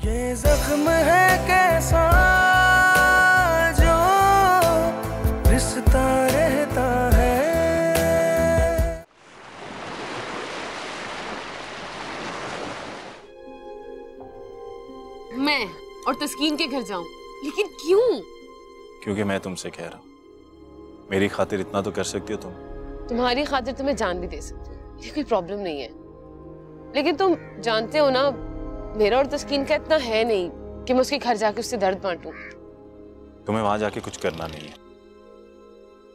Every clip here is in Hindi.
ये जख्म है कैसा जो रिश्ता रहता है। मैं और तस्कीन के घर जाऊं, लेकिन क्यों? क्योंकि मैं तुमसे कह रहा हूँ, मेरी खातिर इतना तो कर सकती हो तुम। तुम्हारी खातिर तो मैं जान भी दे सकती हूँ, ये कोई प्रॉब्लम नहीं है। लेकिन तुम जानते हो ना, मेरा और तस्कीन का इतना है नहीं कि मैं उसके घर जाके उससे दर्द बांटूं। तुम्हें वहां जाके कुछ करना नहीं है,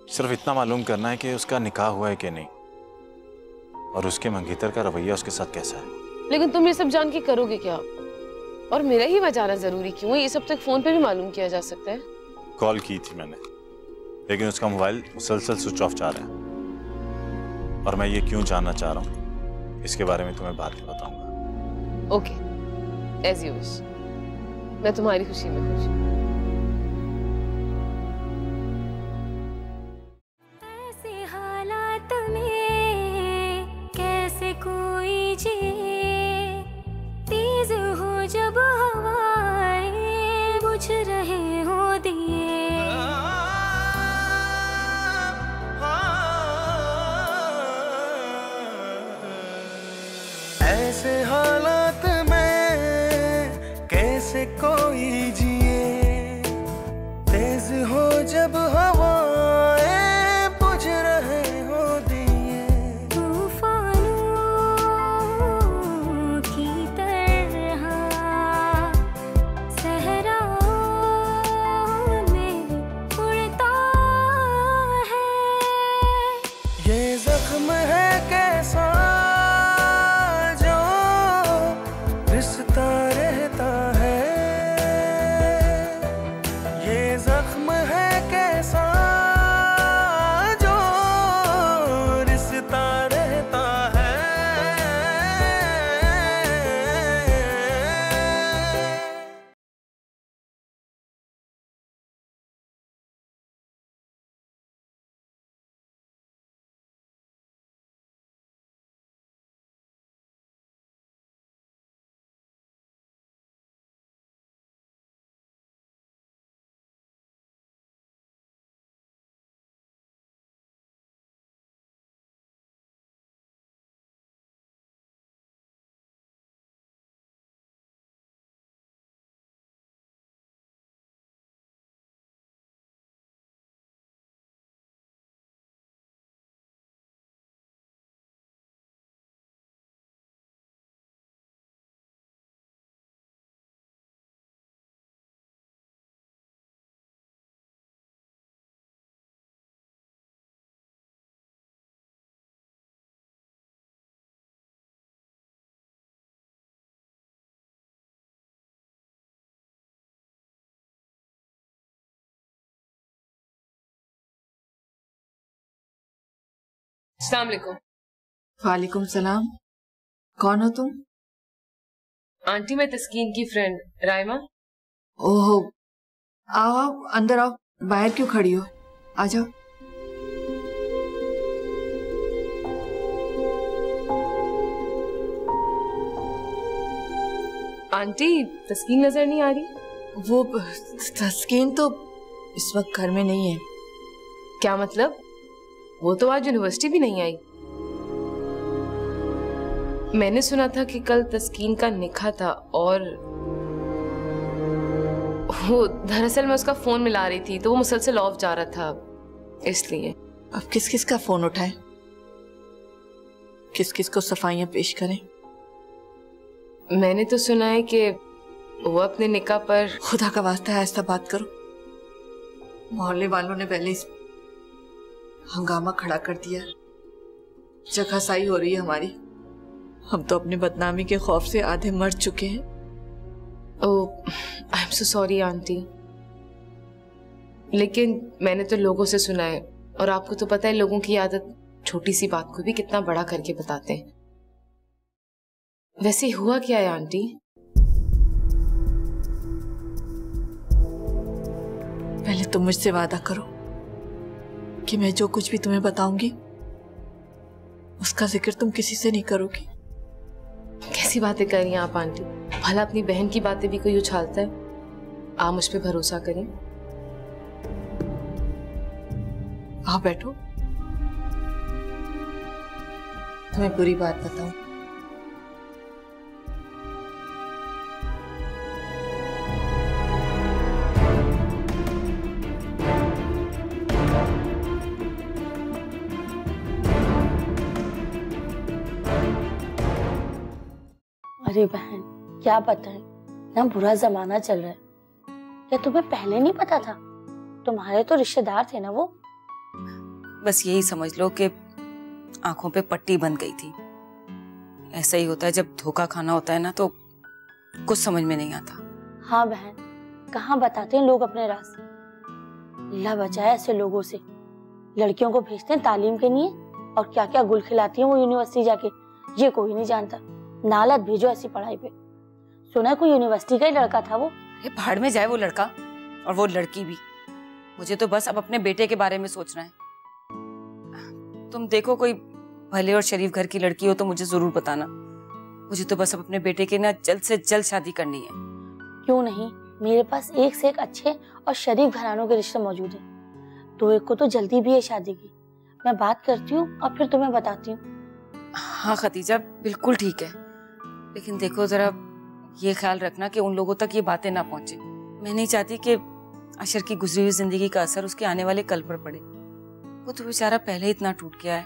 सिर्फ इतना मालूम करना है कि उसका निकाह हुआ है कि नहीं, और उसके मंगेतर का रवैया उसके साथ कैसा है। लेकिन तुम ये सब जान के करोगे क्या? और मेरा ही वहाँ जाना जरूरी क्यों है? ये सब तो फोन पे भी मालूम किया जा सकता है। कॉल की थी मैंने, लेकिन उसका मोबाइल मुसलसल स्विच ऑफ जा रहा है, और मैं ये क्यों जानना चाह रहा हूँ इसके बारे में तुम्हें बाद में बताऊंगा। Okay, as you wish. मैं तुम्हारी खुशी में खुश हूँ। ऐसे हालात में कैसे कोई जिए, तेज हो जब हवाएं, बुझ रहे हो दिए। ऐसे हालात में कैसे कोई जिए, तेज हो जब हवाएं, बुझ रहे हो दिए। तूफानों की तरह सहराओं में उड़ता है। ये जख्म है कैसा जो रिश्ता रहता है। ये जख्म है कैसा जो रिश्ता रहता है। अस्सलाम वालेकुम। वालेकुम सलाम। कौन हो तुम? आंटी, मैं तस्कीन की फ्रेंड राइमा। ओहो, आओ आओ, अंदर आओ। बाहर क्यों खड़ी हो? आ जाओ। आंटी, तस्कीन नजर नहीं आ रही? वो तस्कीन तो इस वक्त घर में नहीं है। क्या मतलब? वो तो आज यूनिवर्सिटी भी नहीं आई। मैंने सुना था कि कल तस्कीन का निकाह था, और वो दरअसल मैं उसका फोन मिला रही थी तो वो मुसलसल ऑफ जा रहा था, इसलिए। अब किस किस का फोन उठाएं? किस किस को सफाइयां पेश करें? मैंने तो सुना है कि वो अपने निकाह पर। खुदा का वास्ता है, ऐसा बात करो। मोहल्ले वालों ने पहले इस हंगामा खड़ा कर दिया, जगह साई हो रही है हमारी। हम तो अपनी बदनामी के खौफ से आधे मर चुके हैं। Oh, I am so sorry aunty, लेकिन मैंने तो लोगों से सुना है, और आपको तो पता है लोगों की आदत छोटी सी बात को भी कितना बड़ा करके बताते हैं। वैसे हुआ क्या है आंटी? पहले तुम मुझसे वादा करो कि मैं जो कुछ भी तुम्हें बताऊंगी उसका जिक्र तुम किसी से नहीं करोगी। कैसी बातें कर रही हैं आप आंटी? भला अपनी बहन की बातें भी कोई उछालता है? आप मुझ पे भरोसा करें। आओ बैठो, तुम्हें बुरी बात बताऊं? अरे बहन, क्या बताएं, ना बुरा जमाना चल रहा है। क्या तुम्हें पहले नहीं पता था? तुम्हारे तो रिश्तेदार थे ना वो। बस यही समझ लो कि आंखों पे पट्टी बंध गई थी। ऐसा ही होता है जब धोखा खाना होता है ना, तो कुछ समझ में नहीं आता। हाँ बहन, कहाँ बताते हैं लोग अपने राज। अल्लाह बचाए ऐसे लोगों से। लड़कियों को भेजते हैं तालीम के लिए और क्या क्या गुल खिलाती हैं वो यूनिवर्सिटी जाके, ये कोई नहीं जानता। नालत भेजो ऐसी पढ़ाई पे। सुना है कोई यूनिवर्सिटी का ही लड़का था वो। ये भाड़ में जाए वो लड़का और वो लड़की भी। मुझे तो बस अब अपने बेटे के बारे में सोचना है। तुम देखो कोई भले और शरीफ घर की लड़की हो तो मुझे जरूर बताना। मुझे तो बस अब अपने बेटे के ना जल्द से जल्द शादी करनी है। क्यों नहीं, मेरे पास एक से एक अच्छे और शरीफ घरानों के रिश्ते मौजूद हैं। तो एक को तो जल्दी भी है शादी की। मैं बात करती हूँ और फिर तुम्हें बताती हूँ। हाँ खतीजा, बिल्कुल ठीक है, लेकिन देखो जरा ये ख्याल रखना कि उन लोगों तक ये बातें ना पहुंचे। मैं नहीं चाहती कि अशर की गुजरी हुई जिंदगी का असर उसके आने वाले कल पर पड़े। वो तो बेचारा पहले ही इतना टूट गया है,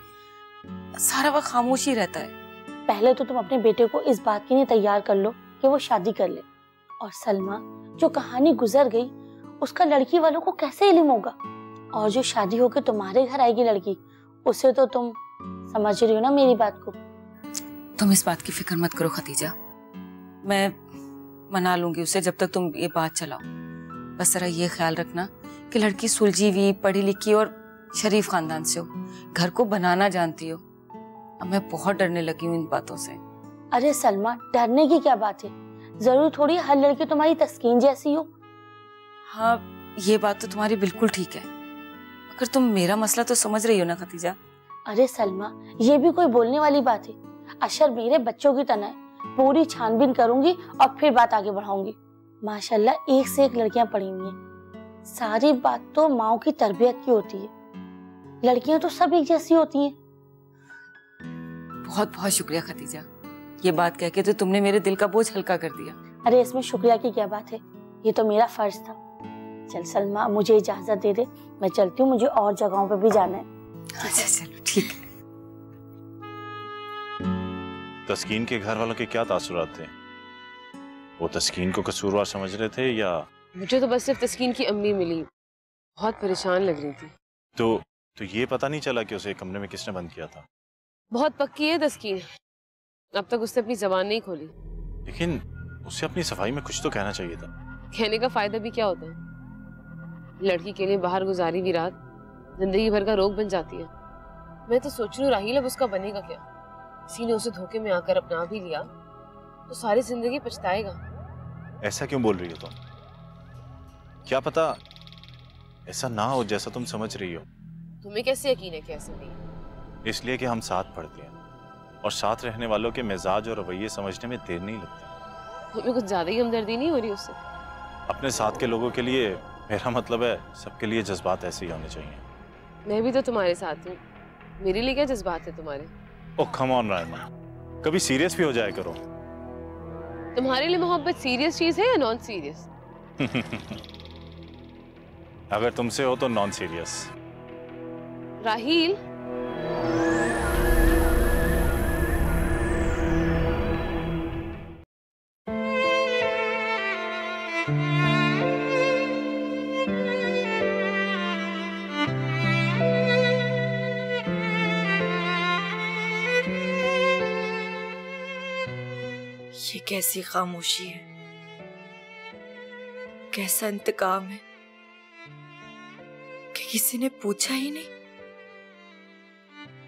सारा वक्त खामोश ही रहता है। पहले तो तुम अपने बेटे को इस बात के लिए तैयार कर लो कि वो शादी कर ले। और सलमा, जो कहानी गुजर गई उसका लड़की वालों को कैसे इल्म होगा? और जो शादी होकर तुम्हारे घर आएगी लड़की, उसे तो तुम समझ रही हो ना मेरी बात को। तुम इस बात की फिक्र मत करो खतीजा, मैं मना लूंगी उसे जब तक तुम ये बात चलाओ। बस जरा ये ख्याल रखना कि लड़की सुलझी हुई, पढ़ी लिखी और शरीफ खानदान से हो, घर को बनाना जानती हो। अब मैं बहुत डरने लगी हूँ इन बातों से। अरे सलमा, डरने की क्या बात है? जरूर थोड़ी हर लड़की तुम्हारी तस्कीन जैसी हो। हाँ, ये बात तो तुम्हारी बिल्कुल ठीक है, मगर तुम मेरा मसला तो समझ रही हो ना खतीजा। अरे सलमा, ये भी कोई बोलने वाली बात है? अशर मेरे बच्चों की तरह है। पूरी छानबीन करूंगी और फिर बात आगे बढ़ाऊंगी। माशाल्लाह एक से एक लड़कियां पढ़ी हुई हैं। सारी बात तो माओ की तरबियत की होती है। लड़कियां तो सब एक जैसी होती हैं। बहुत बहुत शुक्रिया खतीजा, ये बात कह के तो तुमने मेरे दिल का बोझ हल्का कर दिया। अरे इसमें शुक्रिया की क्या बात है, ये तो मेरा फर्ज था। चल सलमा, मुझे इजाजत दे दे, मैं चलती हूँ, मुझे और जगहों पे भी जाना है। अच्छा चलो ठीक है। तस्कीन के घर वालों के क्या तासुरात थे? वो तस्कीन को कसूरवार समझ रहे थे या? मुझे तो बस सिर्फ तस्कीन की अम्मी मिली, बहुत परेशान लग रही थी। तो ये पता नहीं चला कि उसे कमरे में किसने बंद किया था? बहुत पक्की है तस्कीन, अब तक उसने अपनी जबान नहीं खोली। लेकिन उसे अपनी सफाई में कुछ तो कहना चाहिए था। कहने का फायदा भी क्या होता है? लड़की के लिए बाहर गुजारी हुई रात जिंदगी भर का रोग बन जाती है। मैं तो सोच रही हूँ राहील अब उसका बनेगा क्या? किसी ने उसे धोखे में आकर अपना भी लिया तो सारी जिंदगी पछताएगा। ऐसा क्यों बोल रही हो तुम? क्या पता ऐसा ना हो जैसा तुम समझ रही हो। तुम्हें कैसे यकीन है कि ऐसा नहीं है? इसलिए कि हम साथ पढ़ते हैं और साथ रहने वालों के मिजाज और रवैये समझने में देर नहीं लगती। तुम्हें कुछ ज्यादा ही हमदर्दी नहीं हो रही उससे? अपने साथ के लोगों के लिए, मेरा मतलब है सबके लिए जज्बात ऐसे ही होने चाहिए। मैं भी तो तुम्हारे साथ हूँ, मेरे लिए क्या जज्बात है तुम्हारे? ओह कम ऑन रायमा, कभी सीरियस भी हो जाया करो। तुम्हारे लिए मोहब्बत सीरियस चीज है या नॉन सीरियस? अगर तुमसे हो तो नॉन सीरियस। राहील, ये कैसी खामोशी है, कैसा इंतकाम है कि किसी ने पूछा ही नहीं।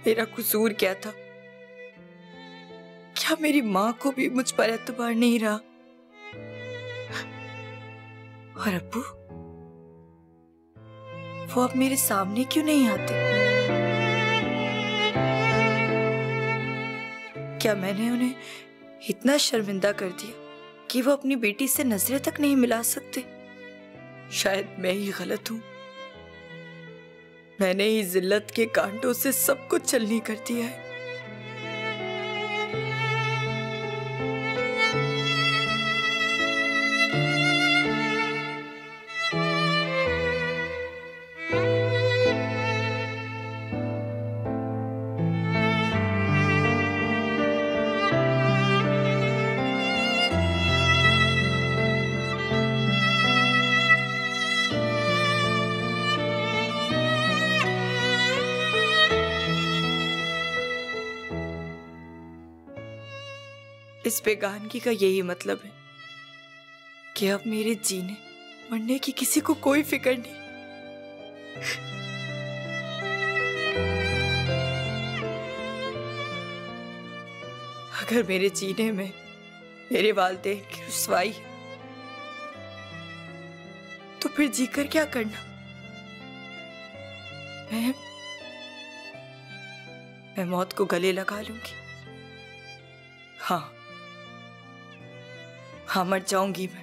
मेरा कसूर क्या था? क्या मेरी माँ को भी मुझ पर एतबार नहीं रहा? और अब्बू, वो अब मेरे सामने क्यों नहीं आते? क्या मैंने उन्हें इतना शर्मिंदा कर दिया कि वो अपनी बेटी से नजरें तक नहीं मिला सकते। शायद मैं ही गलत हूं। मैंने ही जिल्लत के कांटों से सब कुछ छलनी कर दिया है। इस बेगानगी का यही मतलब है कि अब मेरे जीने मरने की किसी को कोई फिक्र नहीं। अगर मेरे जीने में मेरे वालिदैन की रुसवाई है तो फिर जीकर क्या करना। मैं मौत को गले लगा लूंगी। हाँ, मर जाऊंगी मैं।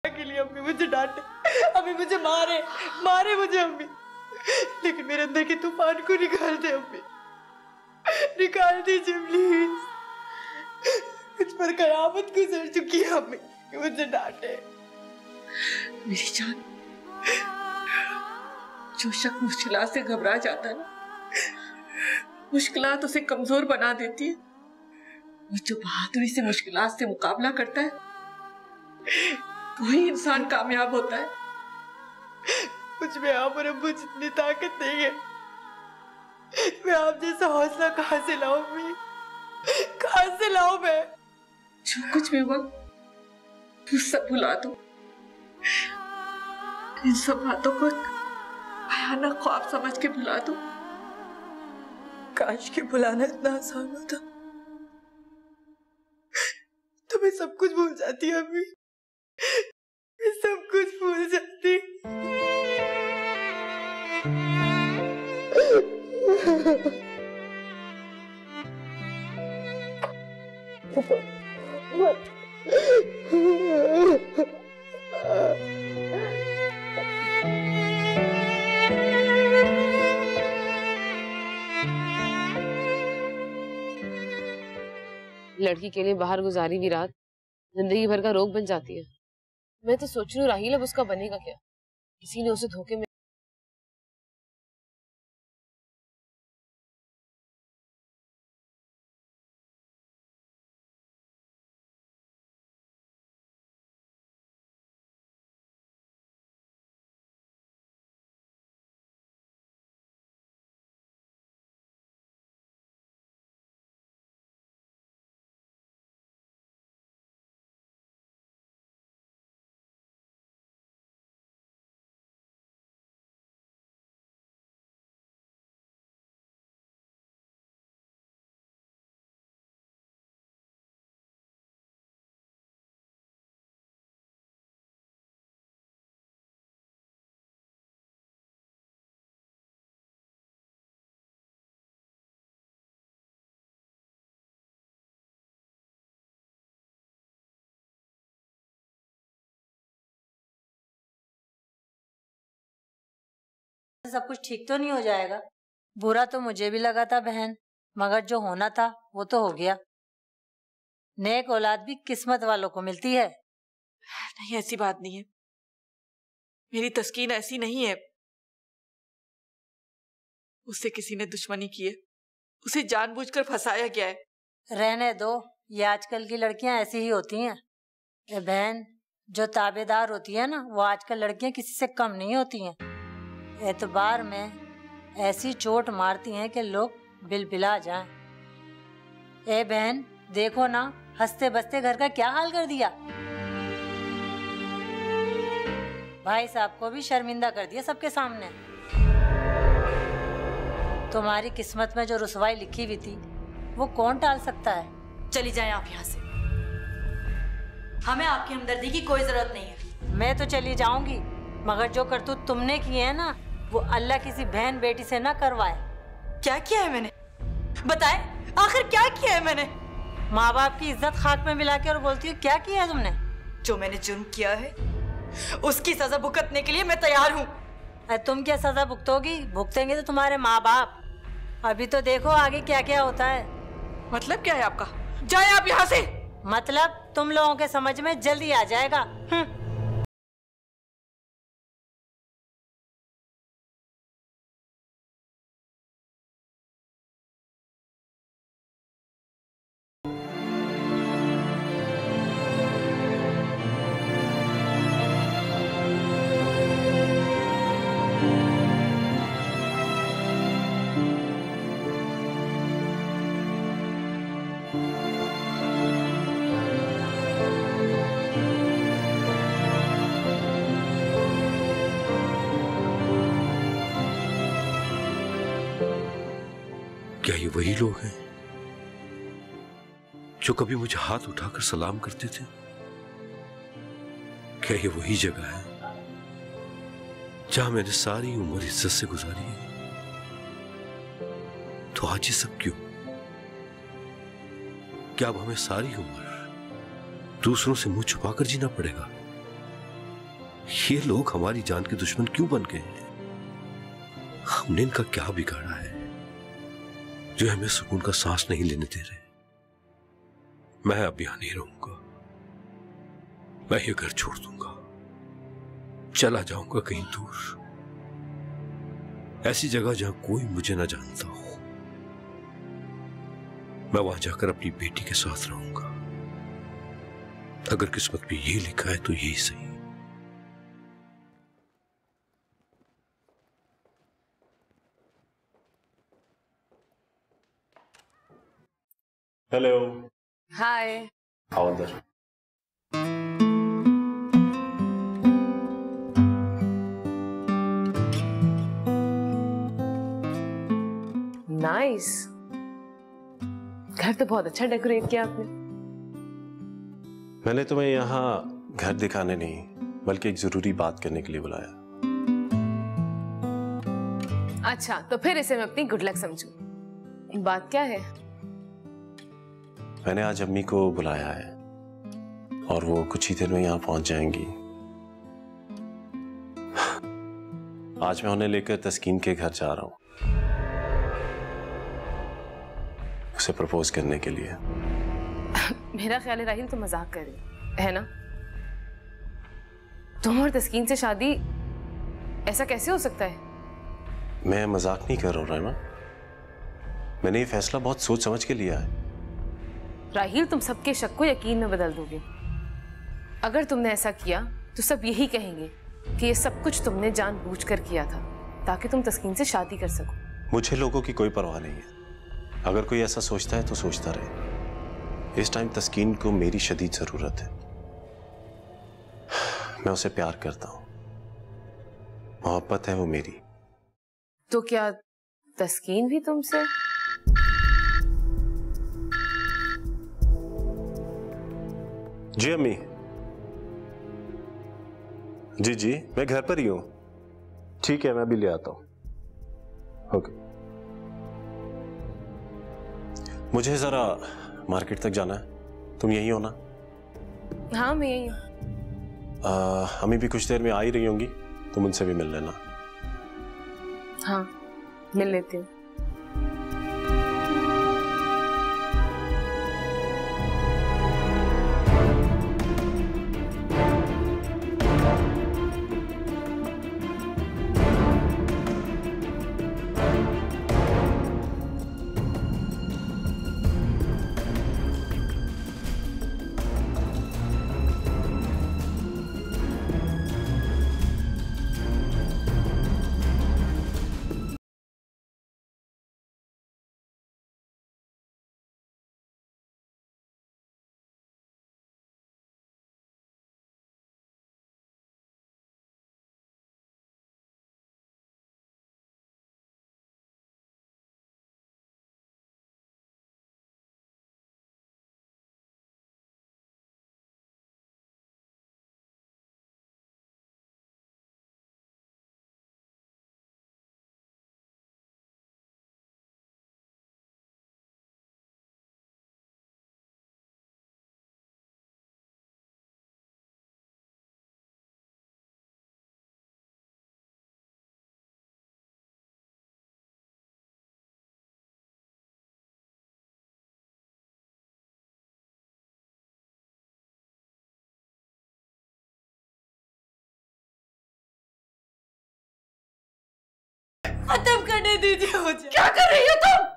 के लिए अम्मी मुझे डांटे, अम्मी मुझे मारे मुझे अम्मी, लेकिन मेरे अंदर के तूफान को निकाल दे अम्मी, निकाल दीजिए प्लीज। मुझ पर कयामत गुजर चुकी है अम्मी, मुझे डांटे। मेरी जान, जो शख्स मुश्किलात से घबरा जाता है ना, मुश्किलात उसे कमजोर बना देती है। वो जो बहादुरी से मुश्किलात से मुकाबला करता है वही इंसान कामयाब होता है। मुझ में आप और अब्बू जितनी ताकत नहीं है, मैं आप जैसा हौसला कहाँ से लाऊं मैं? कहाँ से लाऊं मैं? जो कुछ भी हुआ वो सब भुला दो। इन सब बातों को भयानक ख्वाब समझ के भुला दो। काश के भुलाना इतना आसान होता तो मैं सब कुछ भूल जाती अभी, मैं सब कुछ भूल जाती। लड़की के लिए बाहर गुजारी हुई रात जिंदगी भर का रोग बन जाती है। मैं तो सोच रही हूँ राहील अब उसका बनेगा क्या? किसी ने उसे धोखे में सब कुछ ठीक तो नहीं हो जाएगा? बुरा तो मुझे भी लगा था बहन, मगर जो होना था वो तो हो गया। नेक औलाद भी किस्मत वालों को मिलती है। नहीं, ऐसी बात नहीं है। मेरी तस्कीन ऐसी नहीं है। उससे किसी ने दुश्मनी की है, उसे जानबूझकर फंसाया गया है। रहने दो, ये आजकल की लड़कियां ऐसी ही होती हैं। ए बहन, जो ताबेदार होती है ना, वो आजकल लड़कियां किसी से कम नहीं होती हैं। एतबार में ऐसी चोट मारती हैं कि लोग बिलबिला जाएं। ए बहन, देखो ना, हंसते बसते घर का क्या हाल कर दिया। भाई साहब को भी शर्मिंदा कर दिया सबके सामने। तुम्हारी किस्मत में जो रुसवाई लिखी हुई थी वो कौन टाल सकता है। चली जाएं आप यहाँ से, हमें आपकी हमदर्दी की कोई जरूरत नहीं है। मैं तो चली जाऊंगी, मगर जो करतूत तुमने किए है ना, वो अल्लाह किसी बहन बेटी से ना करवाए। क्या किया है मैंने? बताएं, आखिर क्या किया है मैंने? माँ बाप की इज्जत खाक में मिला के और बोलती हो क्या किया है तुमने? जो मैंने जुर्म किया है उसकी सजा भुगतने के लिए मैं तैयार हूँ। तुम क्या सजा भुगतोगी? भुगतेंगे तो तुम्हारे माँ बाप। अभी तो देखो आगे क्या क्या होता है। मतलब क्या है आपका? जाए आप यहाँ से। मतलब तुम लोगों के समझ में जल्दी आ जाएगा। क्या ये वही लोग हैं जो कभी मुझे हाथ उठाकर सलाम करते थे? क्या ये वही जगह है जहां मैंने सारी उम्र इज्जत से गुजारी है? तो आज ये सब क्यों? क्या अब हमें सारी उम्र दूसरों से मुंह छुपाकर जीना पड़ेगा? ये लोग हमारी जान के दुश्मन क्यों बन गए हैं? हमने इनका क्या बिगाड़ा है जो हमें सुकून का सांस नहीं लेने दे रहे? मैं अब यहां नहीं रहूंगा, मैं ये घर छोड़ दूंगा, चला जाऊंगा कहीं दूर, ऐसी जगह जहां कोई मुझे ना जानता हो। मैं वहां जाकर अपनी बेटी के साथ रहूंगा। अगर किस्मत में ये लिखा है तो यही सही। हेलो, हाय। आओ अंदर। नाइस, घर तो बहुत अच्छा डेकोरेट किया आपने। मैंने तुम्हें यहाँ घर दिखाने नहीं बल्कि एक जरूरी बात करने के लिए बुलाया। अच्छा, तो फिर इसे मैं अपनी गुड लक समझूं। बात क्या है? मैंने आज अम्मी को बुलाया है और वो कुछ ही देर में यहाँ पहुंच जाएंगी। आज मैं उन्हें लेकर तस्कीन के घर जा रहा हूँ, उसे प्रपोज करने के लिए। मेरा ख्याल है राहिल, तो मजाक कर रही है ना? तुम और तस्कीन से शादी, ऐसा कैसे हो सकता है? मैं मजाक नहीं कर रहा हूँ राइमा, मैंने ये फैसला बहुत सोच समझ के लिया है। राहिल, तुम सबके शक को यकीन में बदल दोगे। अगर तुमने ऐसा किया तो सब यही कहेंगे कि ये सब कुछ तुमने जानबूझकर किया था ताकि तुम तस्कीन से शादी कर सको। मुझे लोगों की कोई परवाह नहीं है। अगर कोई ऐसा सोचता है तो सोचता रहे। इस टाइम तस्कीन को मेरी शदीद जरूरत है। मैं उसे प्यार करता हूं, मोहब्बत है वो मेरी। तो क्या तस्कीन भी तुमसे? जी अम्मी। जी जी, मैं घर पर ही हूं। ठीक है, मैं भी ले आता हूं। ओके। मुझे जरा मार्केट तक जाना है, तुम यही हो ना? हाँ, मैं यही हूँ। अम्मी भी कुछ देर में आ ही रही होंगी, तुम उनसे भी मिल लेना। हाँ, मिल लेती हूँ। खत्म करने दीजिए मुझे। क्या कर रही हो तुम?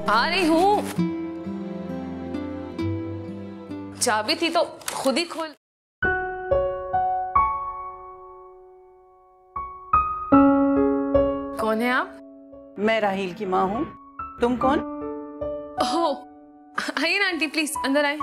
आ रही हूँ। चाबी थी तो खुद ही खोल। कौन है आप? मैं राहील की माँ हूँ। तुम कौन? ओह, आइए ना आंटी, प्लीज अंदर आए।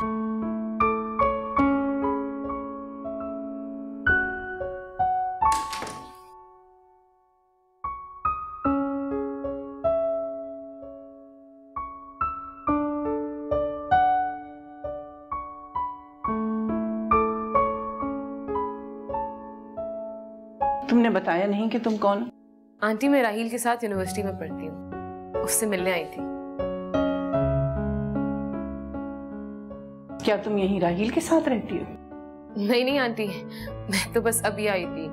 तुमने बताया नहीं कि तुम कौन? आंटी, मैं राहील के साथ यूनिवर्सिटी में पढ़ती हूँ, उससे मिलने आई थी। क्या तुम यहीं राहील के साथ रहती हो? नहीं नहीं आंटी, मैं तो बस अभी आई थी।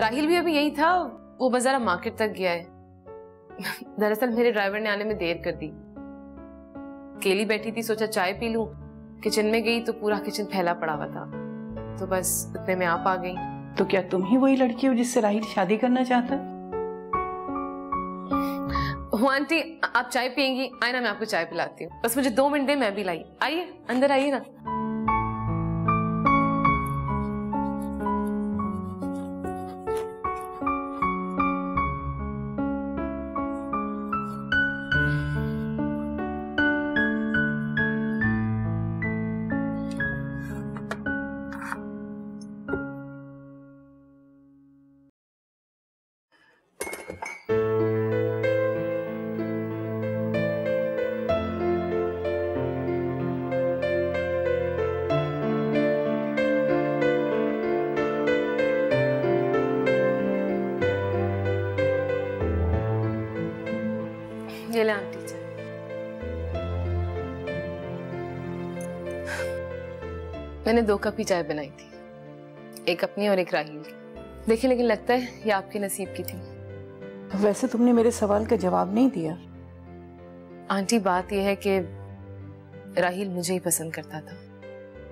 राहील भी अभी यही था, वो बस जरा मार्केट तक गया है। दरअसल मेरे ड्राइवर ने आने में देर कर दी। अकेली बैठी थी, सोचा चाय पी लूं। किचन में गई तो पूरा किचन फैला पड़ा हुआ था, तो बस उतने में आप आ गई। तो क्या तुम ही वही लड़की हो जिससे राहील शादी करना चाहता है? हो आंटी, आप चाय पियेंगी? आए ना, मैं आपको चाय पिलाती हूँ। बस मुझे 2 मिनट दे, मैं भी लाई। आइए अंदर आइए ना। मैंने 2 कप ही चाय बनाई थी, एक अपनी और एक राहील की। देखिए, लेकिन लगता है ये आपके नसीब की थी। वैसे तुमने मेरे सवाल का जवाब नहीं दिया। आंटी, बात यह है कि राहील मुझे ही पसंद करता था,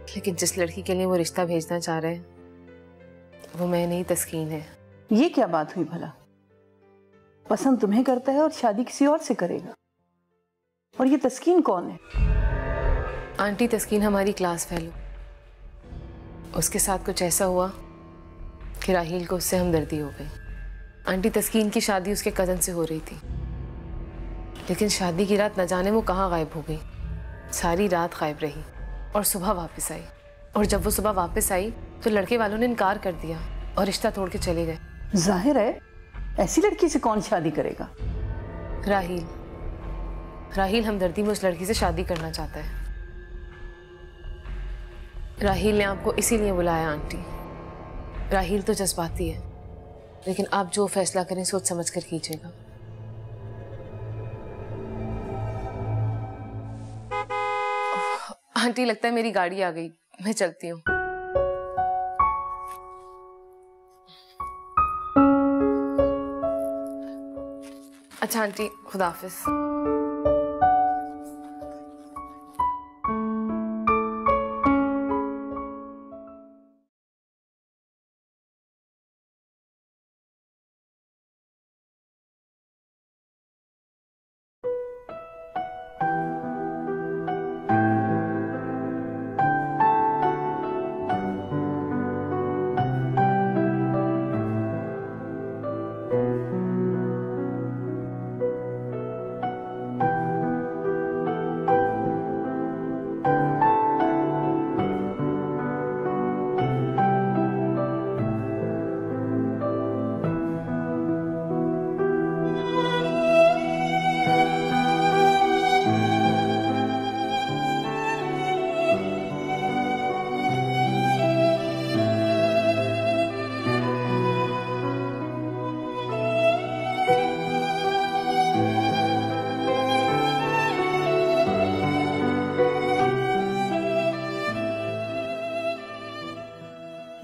लेकिन जिस लड़की के लिए वो रिश्ता भेजना चाह रहे हैं वो मैं नहीं, तस्कीन है। ये क्या बात हुई भला? पसंद तुम्हें करता है और शादी किसी और से करेगा। और ये तस्कीन कौन है? आंटी, तस्कीन हमारी क्लास फेलो। उसके साथ कुछ ऐसा हुआ कि राहील को उससे हमदर्दी हो गई। आंटी, तस्कीन की शादी उसके कजन से हो रही थी, लेकिन शादी की रात न जाने वो कहाँ गायब हो गई। सारी रात गायब रही और सुबह वापस आई। और जब वो सुबह वापस आई तो लड़के वालों ने इनकार कर दिया और रिश्ता तोड़ के चले गए। जाहिर है ऐसी लड़की से कौन शादी करेगा? राहील। राहील हमदर्दी में उस लड़की से शादी करना चाहता है। राहील ने आपको इसीलिए बुलाया आंटी। राहील तो जज्बाती है, लेकिन आप जो फैसला करें सोच समझ कर कीजिएगा। आंटी, लगता है मेरी गाड़ी आ गई, मैं चलती हूँ। अच्छा आंटी, खुदा हाफिज।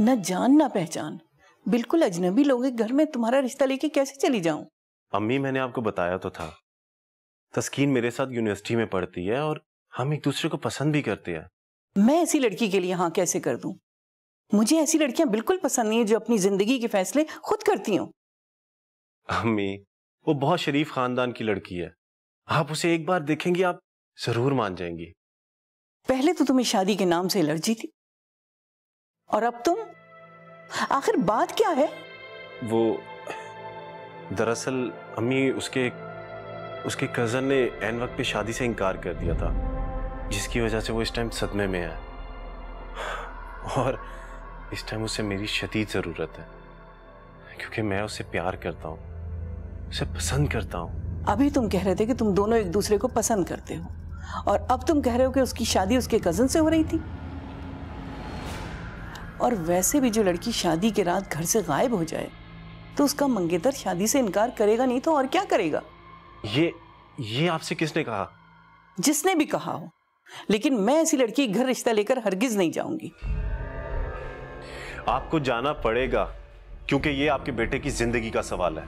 न जान न पहचान, बिल्कुल अजनबी लोगों के घर में तुम्हारा रिश्ता लेके कैसे चली जाऊं? अम्मी, मैंने आपको बताया तो था, तस्कीन मेरे साथ यूनिवर्सिटी में पढ़ती है और हम एक दूसरे को पसंद भी करते हैं। मैं ऐसी लड़की के लिए हाँ कैसे कर दूं? मुझे ऐसी लड़कियां बिल्कुल पसंद नहीं है जो अपनी जिंदगी के फैसले खुद करती हों। अम्मी, वो बहुत शरीफ खानदान की लड़की है, आप उसे एक बार देखेंगी आप जरूर मान जाएंगी। पहले तो तुम्हें शादी के नाम से एलर्जी थी, और अब तुम, आखिर बात क्या है? वो दरअसल अम्मी, उसके कजन ने एन वक्त पे शादी से इनकार कर दिया था, जिसकी वजह से वो इस टाइम सदमे में है। और इस टाइम उसे मेरी शदीद जरूरत है, क्योंकि मैं उसे प्यार करता हूँ, उसे पसंद करता हूँ। अभी तुम कह रहे थे कि तुम दोनों एक दूसरे को पसंद करते हो, और अब तुम कह रहे हो कि उसकी शादी उसके कजन से हो रही थी। और वैसे भी जो लड़की शादी के रात घर से गायब हो जाए तो उसका मंगेतर शादी से इनकार करेगा नहीं तो और क्या करेगा? ये आपसे किसने कहा? जिसने भी कहा हो, लेकिन मैं ऐसी लड़की घर रिश्ता लेकर हरगिज नहीं जाऊंगी। आपको जाना पड़ेगा, क्योंकि ये आपके बेटे की जिंदगी का सवाल है।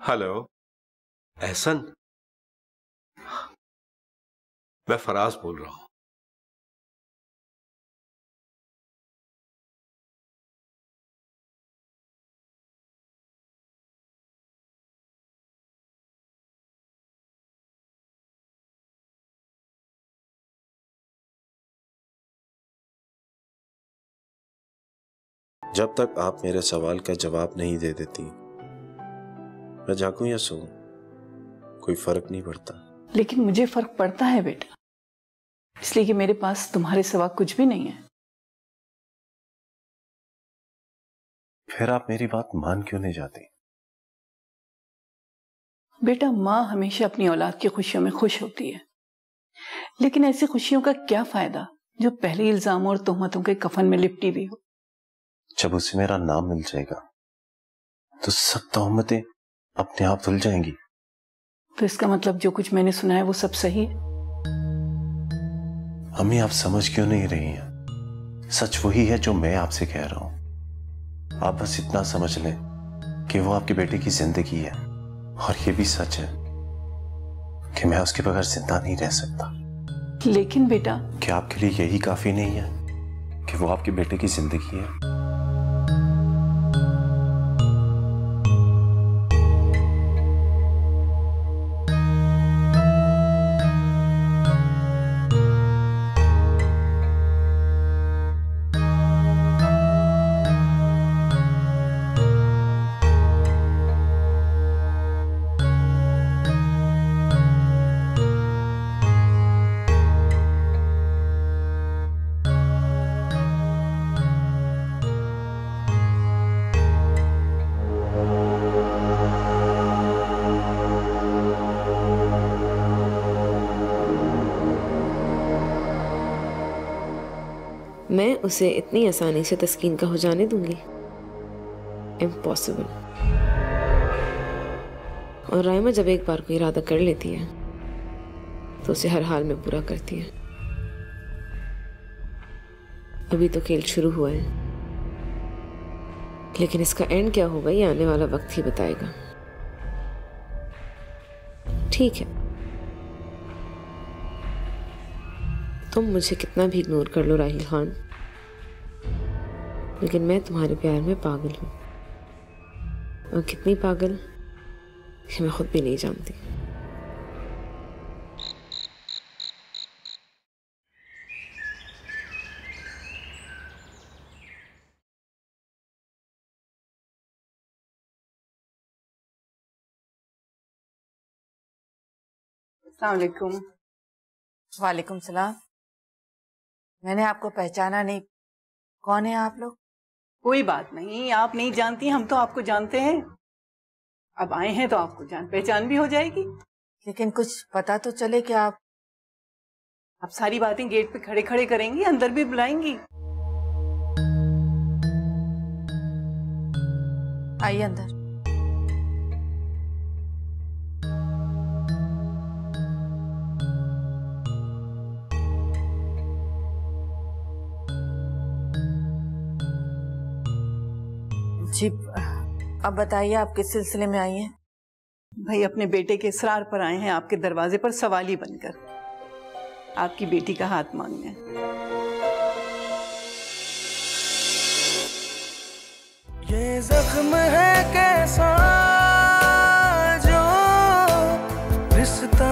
हेलो एहसन, मैं फराज बोल रहा हूं। जब तक आप मेरे सवाल का जवाब नहीं दे देती, मैं जागूं या सोऊं, कोई फर्क नहीं पड़ता। लेकिन मुझे फर्क पड़ता है बेटा, इसलिए कि मेरे पास तुम्हारे सिवा कुछ भी नहीं है। फिर आप मेरी बात मान क्यों नहीं जाती? बेटा, माँ हमेशा अपनी औलाद की खुशियों में खुश होती है, लेकिन ऐसी खुशियों का क्या फायदा जो पहले इल्जामों और तोहमतों के कफन में लिपटी हुई हो। जब उसे मेरा नाम मिल जाएगा तो सब तोहमतें अपने आप धुल जाएंगी। तो इसका मतलब जो कुछ मैंने सुना है वो सब सही है? अम्मी आप समझ क्यों नहीं रही हैं? सच वही है जो मैं आपसे कह रहा हूं। आप बस इतना समझ लें कि वो आपके बेटे की जिंदगी है, और ये भी सच है कि मैं उसके बगैर जिंदा नहीं रह सकता। लेकिन बेटा, क्या आपके लिए यही काफी नहीं है कि वो आपके बेटे की जिंदगी है? मैं उसे इतनी आसानी से तस्कीन का हो जाने दूंगी? इम्पॉसिबल। और राइमा जब एक बार कोई इरादा कर लेती है तो उसे हर हाल में पूरा करती है। अभी तो खेल शुरू हुआ है, लेकिन इसका एंड क्या होगा ये आने वाला वक्त ही बताएगा। ठीक है, तुम मुझे कितना भी इग्नोर कर लो राहिल खान, लेकिन मैं तुम्हारे प्यार में पागल हूं। और कितनी पागल ये मैं खुद भी नहीं जानती। अस्सलाम वालेकुम। वालेकुम सलाम। मैंने आपको पहचाना नहीं, कौन है आप लोग? कोई बात नहीं, आप नहीं जानती, हम तो आपको जानते हैं। अब आए हैं तो आपको जान पहचान भी हो जाएगी। लेकिन कुछ पता तो चले कि आप सारी बातें गेट पे खड़े खड़े करेंगी, अंदर भी बुलाएंगी। आइए अंदर। जी, अब बताइए आप किस सिलसिले में आई हैं? भाई अपने बेटे के इसरार पर आए हैं आपके दरवाजे पर सवाली बनकर, आपकी बेटी का हाथ मांगने। ये जख्म है कैसा जो रिश्ता